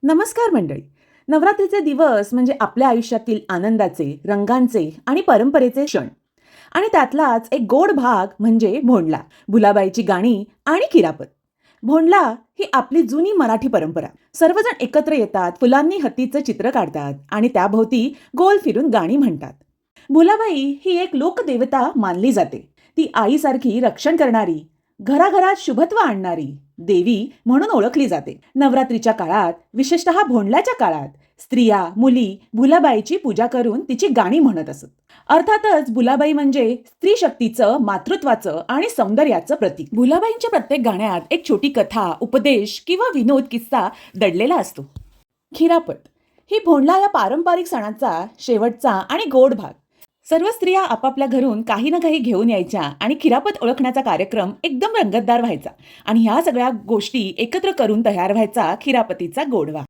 नमस्कार मंडळी. नवरात्रीचे दिवस म्हणजे आपल्या आयुष्यातील आनंदाचे, रंगांचे आणि परंपरेचे क्षण. आणि त्यातलाच एक गोड भाग म्हणजे भोंडला, भुलाबाईची गाणी आणि खिरापत. भोंडला ही आपली जुनी मराठी परंपरा. सर्वजण एकत्र येतात, फुलांनी हत्तीचं चित्र काढतात आणि त्याभोवती गोल फिरून गाणी म्हणतात. भुलाबाई ही एक लोकदेवता मानली जाते. ती आईसारखी रक्षण करणारी, घराघरात शुभत्व आणणारी देवी म्हणून ओळखली जाते. नवरात्रीच्या काळात, विशेषतः भोंडल्याच्या काळात, स्त्रिया, मुली भुलाबाईची पूजा करून तिची गाणी म्हणत असत. अर्थातच भुलाबाई म्हणजे स्त्री शक्तीचं, मातृत्वाचं आणि सौंदर्याचं प्रतीक. भुलाबाईंच्या प्रत्येक गाण्यात एक छोटी कथा, उपदेश किंवा विनोद किस्सा दडलेला असतो. खिरापत ही भोंडला या पारंपरिक सणाचा शेवटचा आणि गोड भाग. सर्व स्त्रिया आपापल्या घरून काही ना काही घेऊन यायच्या आणि खिरापत ओळखण्याचा कार्यक्रम एकदम रंगतदार व्हायचा आणि ह्या सगळ्या गोष्टी एकत्र करून तयार व्हायचा खिरापतीचा गोडवा.